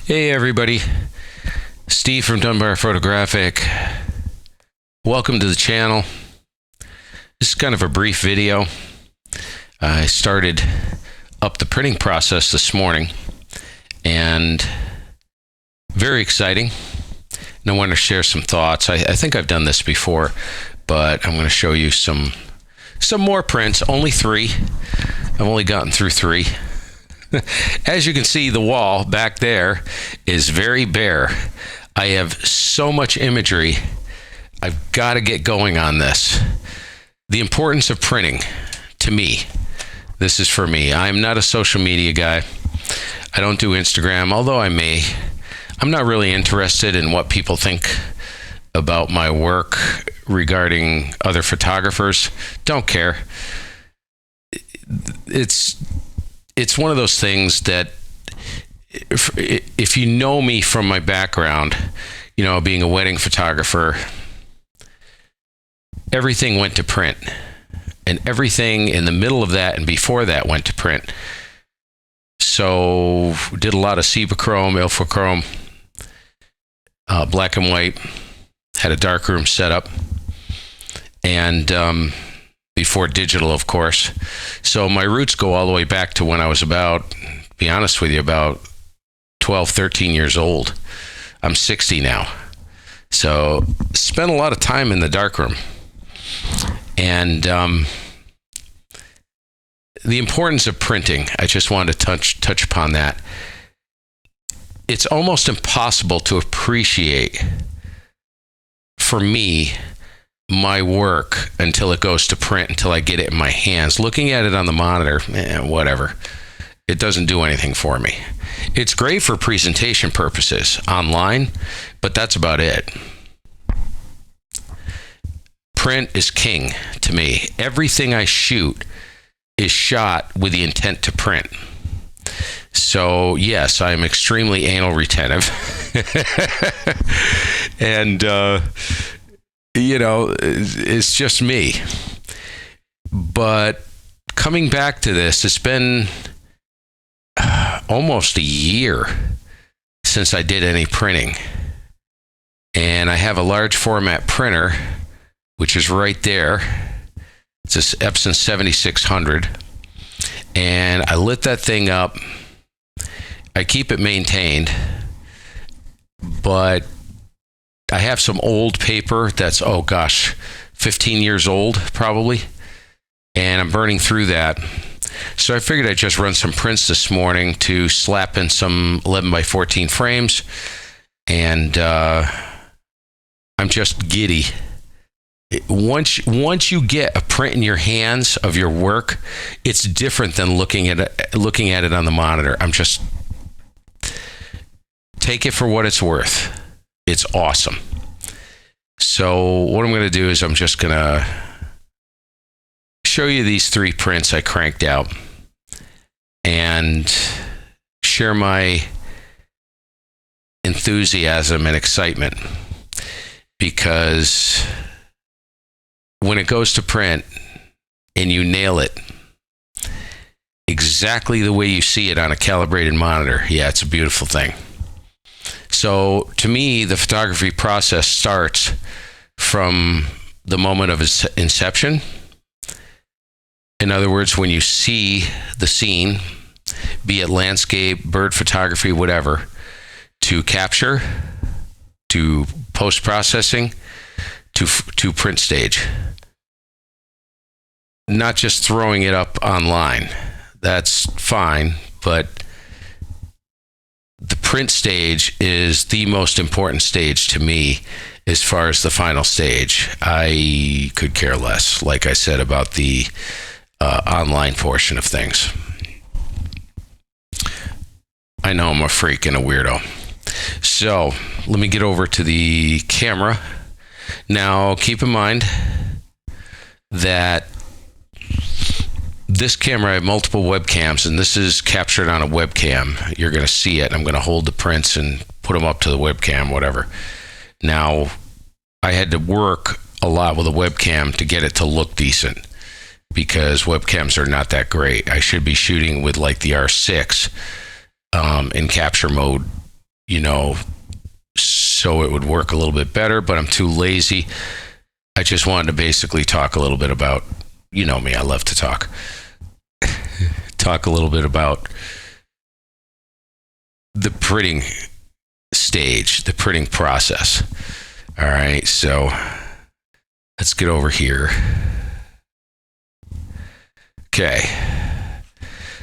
Hey everybody, Steve from Dunbar Photographic. Welcome to the channel. This is kind of a brief video. I started up the printing process this morning and very exciting. And I want to share some thoughts. I think I've done this before, but I'm going to show you some more prints, only 3. I've only gotten through 3. As you can see, the wall back there is very bare. I have so much imagery. I've got to get going on this. The importance of printing, to me, this is for me. I'm not a social media guy. I don't do Instagram, although I may. I'm not really interested in what people think about my work regarding other photographers. Don't care. It's one of those things that if you know me from my background, you know, being a wedding photographer, everything went to print, and everything in the middle of that and before that went to print. So did a lot of Cibachrome, Ilfochrome, black and white, had a darkroom set up, and before digital, of course. So my roots go all the way back to when I was about, to be honest with you, about 12, 13 years old. I'm 60 now. So spent a lot of time in the darkroom. And the importance of printing, I just wanted to touch upon that. It's almost impossible to appreciate, for me, my work until it goes to print, until I get it in my hands. Looking at it on the monitor, whatever. It doesn't do anything for me. It's great for presentation purposes online, but that's about it. Print is king to me. Everything I shoot is shot with the intent to print. So yes, I'm extremely anal retentive. And you know, it's just me. But coming back to this, it's been almost a year since I did any printing. And I have a large format printer, which is right there. It's this Epson 7600. And I lit that thing up. I keep it maintained, but I have some old paper that's, oh gosh, 15 years old probably, and I'm burning through that. So I figured I'd just run some prints this morning to slap in some 11 by 14 frames, and I'm just giddy. Once you get a print in your hands of your work, it's different than looking at it on the monitor. I'm just, take it for what it's worth. It's awesome. So what I'm going to do is I'm just going to show you these 3 prints I cranked out and share my enthusiasm and excitement, because when it goes to print and you nail it exactly the way you see it on a calibrated monitor, yeah, it's a beautiful thing. So to me, the photography process starts from the moment of its inception. In other words, when you see the scene, be it landscape, bird photography, whatever, to capture, to post-processing, to print stage. Not just throwing it up online. That's fine, but the print stage is the most important stage to me as far as the final stage. I could care less, like I said, about the online portion of things. I know I'm a freak and a weirdo. So let me get over to the camera. Now keep in mind that this camera, I have multiple webcams, and this is captured on a webcam. You're going to see it. I'm going to hold the prints and put them up to the webcam, whatever. Now, I had to work a lot with a webcam to get it to look decent, because webcams are not that great. I should be shooting with like the R6 in capture mode so it would work a little bit better, but I'm too lazy. I just wanted to basically talk a little bit about, me, I love to talk. Talk a little bit about the printing stage, the printing process. All right, so let's get over here. Okay,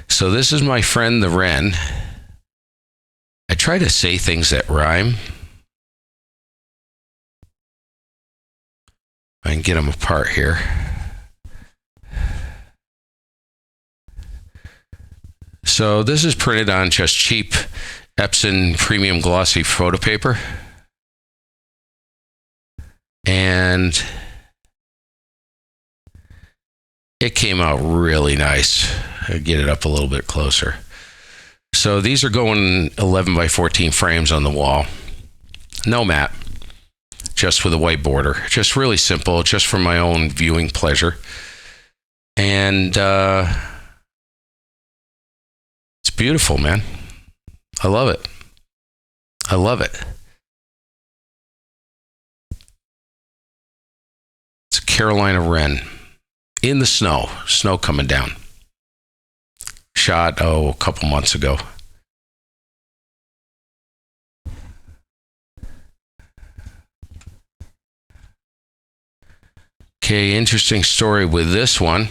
so this is my friend the wren. I try to say things that rhyme. I can get them apart here. So this is printed on just cheap Epson premium glossy photo paper. And it came out really nice. I'll get it up a little bit closer. So these are going 11 by 14 frames on the wall. No mat, just with a white border. Just really simple, just for my own viewing pleasure. And it's beautiful, man. I love it. I love it. It's a Carolina wren in the snow coming down. Shot, a couple months ago. Okay, interesting story with this one.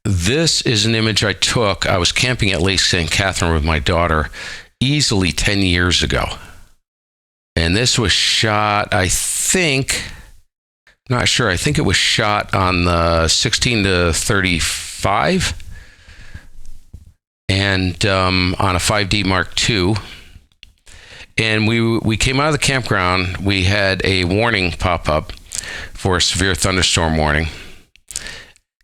This is an image I took. I was camping at Lake St. Catherine with my daughter easily 10 years ago. And this was shot, I think it was shot on the 16 to 35 and on a 5D Mark II. And we came out of the campground. We had a warning pop up for a severe thunderstorm warning.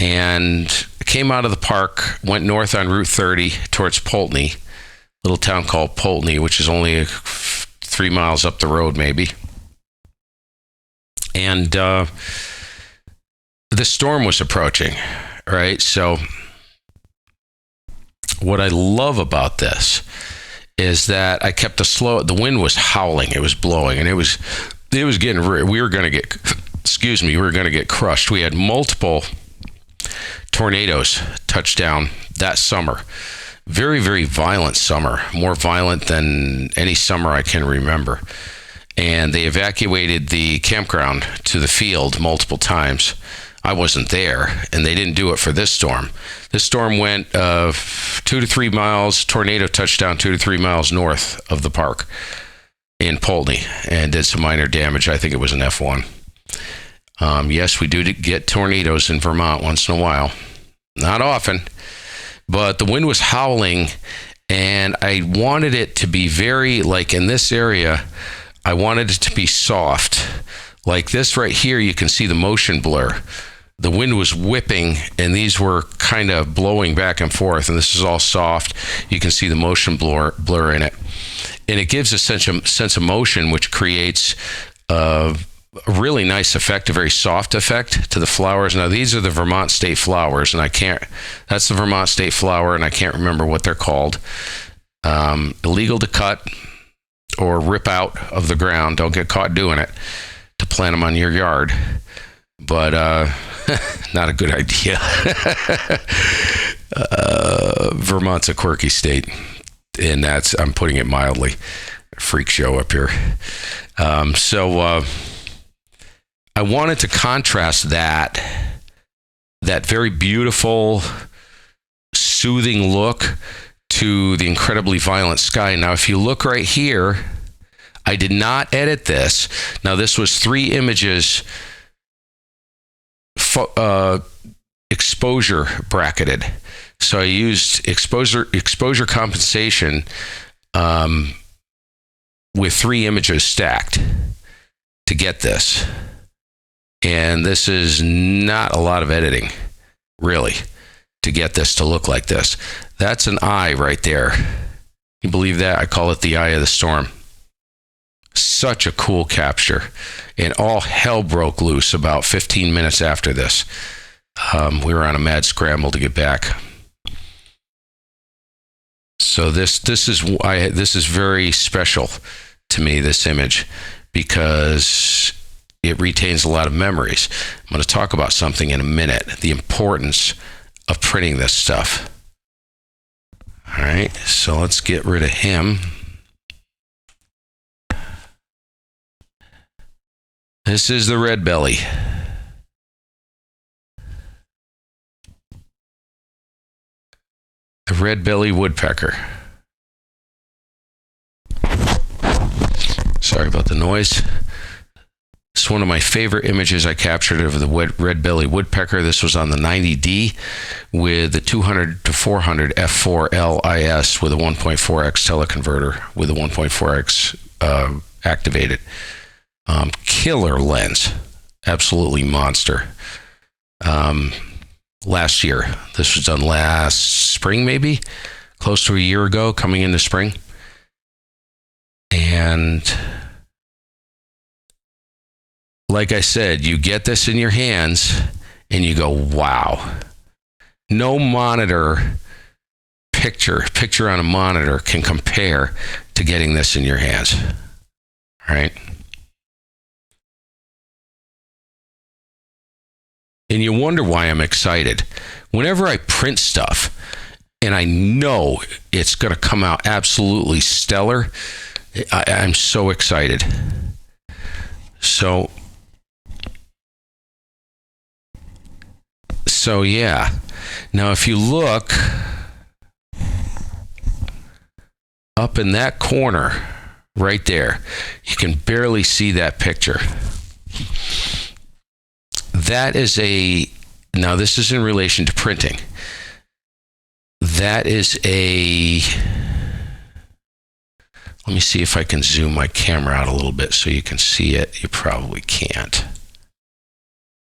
And came out of the park, went north on Route 30 towards Poultney, little town called Poultney, which is only 3 miles up the road, maybe. And the storm was approaching, right? So what I love about this is that I kept the wind was howling, it was blowing, and it was getting, we were going to get crushed. We had multiple tornadoes touch down that summer. Very, very violent summer, more violent than any summer I can remember. And they evacuated the campground to the field multiple times. I wasn't there, and they didn't do it for this storm. This storm went 2 to 3 miles, tornado touchdown 2 to 3 miles north of the park in Poultney, and did some minor damage. I think it was an F1. Yes, we do get tornadoes in Vermont once in a while. Not often, but the wind was howling, and I wanted it to be very, like in this area, I wanted it to be soft. Like this right here, you can see the motion blur. The wind was whipping, and these were kind of blowing back and forth, and this is all soft. You can see the motion blur in it. And it gives a sense of motion, which creates a really nice effect, a very soft effect to the flowers. Now, these are the Vermont state flowers, and that's the Vermont state flower, and I can't remember what they're called. Illegal to cut or rip out of the ground. Don't get caught doing it to plant them on your yard. But not a good idea. Vermont's a quirky state, and I'm putting it mildly. Freak show up here. So I wanted to contrast that very beautiful, soothing look to the incredibly violent sky. Now, if you look right here, I did not edit this. Now, this was 3 images exposure bracketed. So I used exposure compensation with 3 images stacked to get this. And this is not a lot of editing, really, to get this to look like this. That's an eye right there. You believe that? I call it the eye of the storm. Such a cool capture. And all hell broke loose about 15 minutes after this. We were on a mad scramble to get back. So this is very special to me, this image, because it retains a lot of memories. I'm going to talk about something in a minute, the importance of printing this stuff. All right, so let's get rid of him. This is the red belly. The red belly woodpecker. Sorry about the noise. It's one of my favorite images I captured of the red belly woodpecker. This was on the 90D with the 200 to 400 f4 LIS with a 1.4x teleconverter with a 1.4x activated. Killer lens. Absolutely monster. Last year. This was done last spring, maybe close to a year ago, coming into spring. And like I said, you get this in your hands and you go, wow. No monitor picture on a monitor can compare to getting this in your hands. All right. And you wonder why I'm excited. Whenever I print stuff and I know it's going to come out absolutely stellar, I'm so excited. So yeah. Now, if you look up in that corner right there, you can barely see that picture. That is now this is in relation to printing. That is let me see if I can zoom my camera out a little bit so you can see it. You probably can't.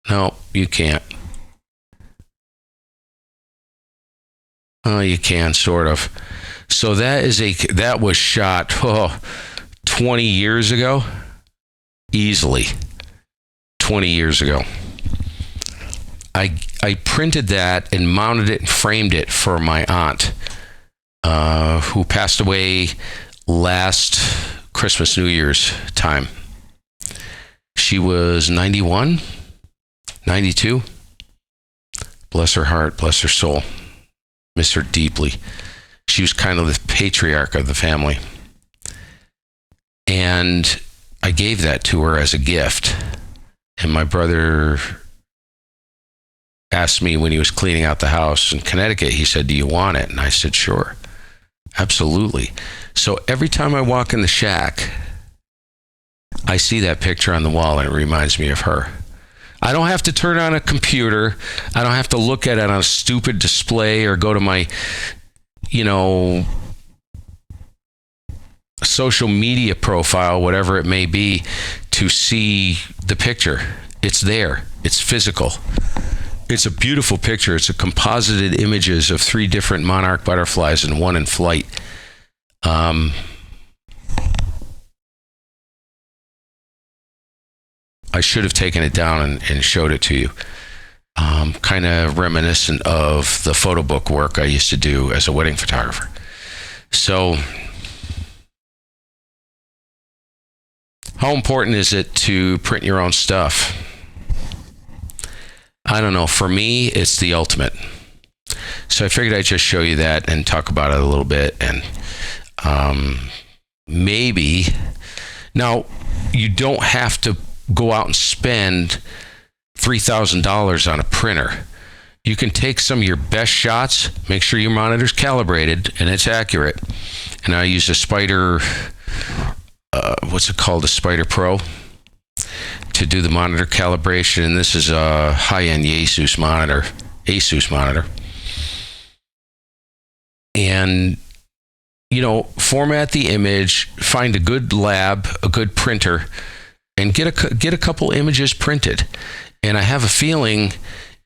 No, you can't. Oh, you can, sort of. So that was shot 20 years ago. Easily. 20 years ago. I printed that and mounted it and framed it for my aunt, who passed away last Christmas, New Year's time. She was 91, 92. Bless her heart, bless her soul. Miss her deeply. She was kind of the patriarch of the family. And I gave that to her as a gift. And my brother asked me when he was cleaning out the house in Connecticut, he said, "Do you want it?" And I said, "Sure, absolutely." So every time I walk in the shack, I see that picture on the wall and it reminds me of her. I don't have to turn on a computer. I don't have to look at it on a stupid display or go to my, social media profile, whatever it may be, to see the picture. It's there. It's physical. It's a beautiful picture. It's a composited images of 3 different monarch butterflies and one in flight. I should have taken it down and showed it to you. Kind of reminiscent of the photo book work I used to do as a wedding photographer. So, how important is it to print your own stuff? I don't know. For me, it's the ultimate. So I figured I'd just show you that and talk about it a little bit. And maybe, now, you don't have to go out and spend $3,000 on a printer. You can take some of your best shots, make sure your monitor's calibrated and it's accurate. And I use a Spider, what's it called? A Spider Pro to do the monitor calibration. And this is a high-end Asus monitor. And, format the image, find a good lab, a good printer, and get a couple images printed. And I have a feeling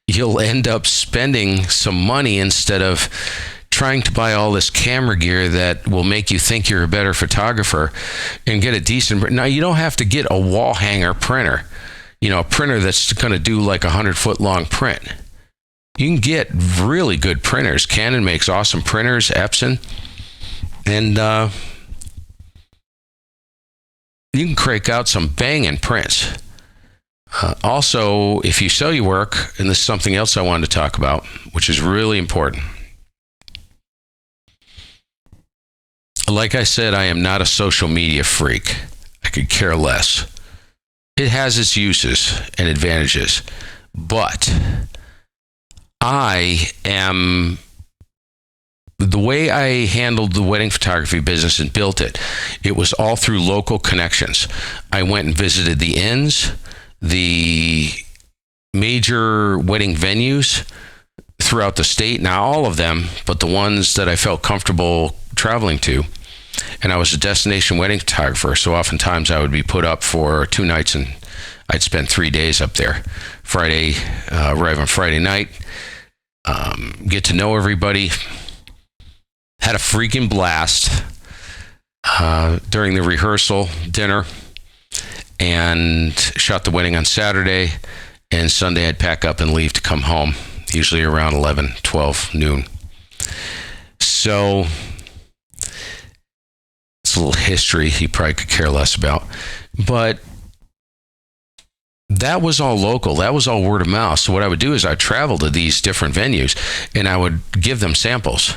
you'll end up spending some money instead of trying to buy all this camera gear that will make you think you're a better photographer, and get a decent. Now, you don't have to get a wall hanger printer, a printer that's going to do like 100-foot long print. You can get really good printers. Canon makes awesome printers, Epson. And you can crank out some banging prints. Also, if you sell your work, and this is something else I wanted to talk about, which is really important. Like I said, I am not a social media freak. I could care less. It has its uses and advantages, but the way I handled the wedding photography business and built it, it was all through local connections. I went and visited the inns, the major wedding venues throughout the state, not all of them, but the ones that I felt comfortable traveling to. And I was a destination wedding photographer, so oftentimes I would be put up for 2 nights, and I'd spend 3 days up there. Arrive on Friday night, get to know everybody. Had a freaking blast during the rehearsal dinner, and shot the wedding on Saturday, and Sunday I'd pack up and leave to come home, usually around 11, 12, noon. So it's a little history he probably could care less about, but that was all local. That was all word of mouth. So what I would do is I'd travel to these different venues, and I would give them samples.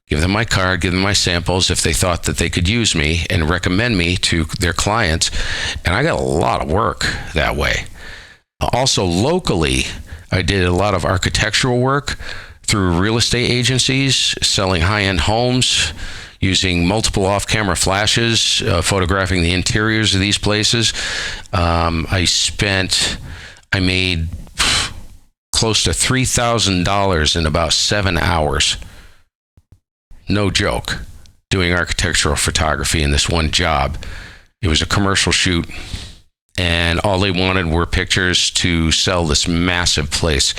Give them my card, give them my samples if they thought that they could use me, and recommend me to their clients. And I got a lot of work that way. Also, locally, I did a lot of architectural work through real estate agencies, selling high-end homes, using multiple off-camera flashes, photographing the interiors of these places. I made close to $3,000 in about 7 hours. No joke, doing architectural photography in this one job. It was a commercial shoot, and all they wanted were pictures to sell this massive place.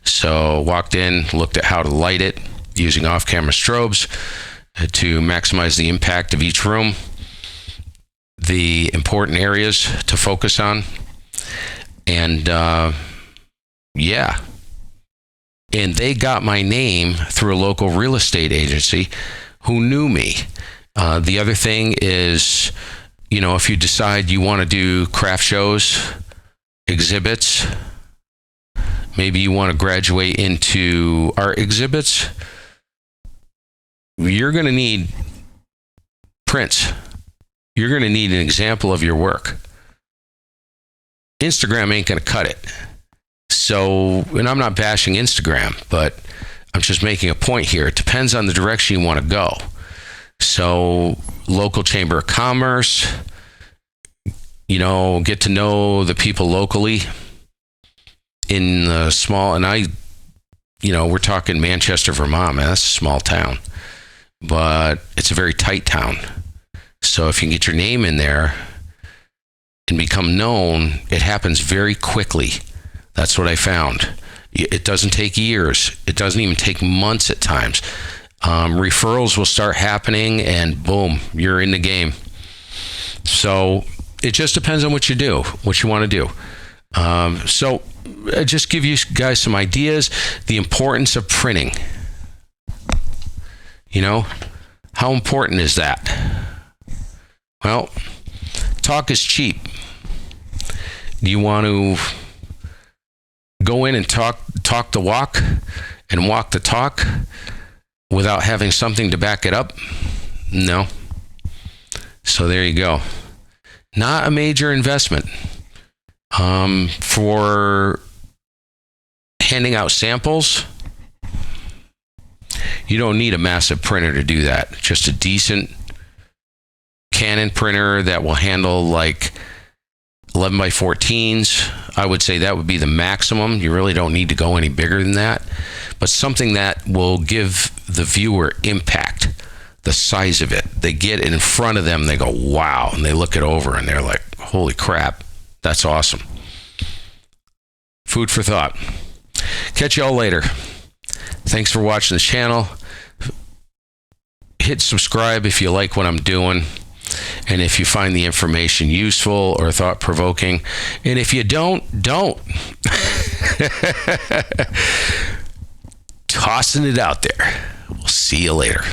So walked in, looked at how to light it using off-camera strobes to maximize the impact of each room, the important areas to focus on, and and they got my name through a local real estate agency who knew me. The other thing is, if you decide you want to do craft shows, exhibits, maybe you want to graduate into art exhibits, you're going to need prints. You're going to need an example of your work. Instagram ain't going to cut it. So, and I'm not bashing Instagram, but I'm just making a point here. It depends on the direction you want to go. So, local chamber of commerce, get to know the people locally in the small, and we're talking Manchester, Vermont, man, that's a small town, but it's a very tight town. So if you can get your name in there and become known, it happens very quickly. That's what I found. It doesn't take years. It doesn't even take months at times. Referrals will start happening, and boom, you're in the game. So it just depends on what you do, what you want to do. So I just give you guys some ideas. The importance of printing. How important is that? Well, talk is cheap. Do you want to go in and talk the walk and walk the talk without having something to back it up? No. So there you go. Not a major investment. For handing out samples, you don't need a massive printer to do that. Just a decent Canon printer that will handle like 11 by 14s. I would say that would be the maximum. You really don't need to go any bigger than that. But something that will give the viewer impact, the size of it. They get it in front of them, they go, wow, and they look it over and they're like, holy crap, that's awesome. Food for thought. Catch y'all later. Thanks for watching the channel. Hit subscribe if you like what I'm doing, and if you find the information useful or thought-provoking. And if you don't. Tossing it out there. We'll see you later.